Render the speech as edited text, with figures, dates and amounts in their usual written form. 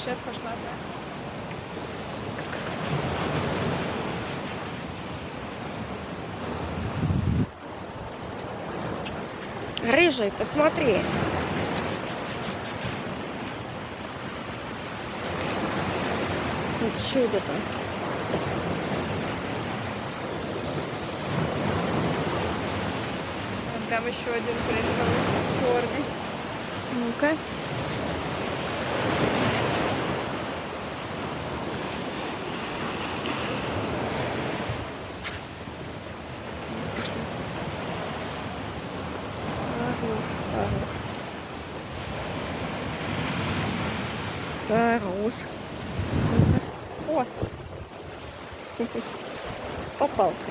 Сейчас пошла запись. Рыжий, посмотри. Вот чудо-то. Там еще один пришел, черный. Ну-ка. Хорош. О! Попался.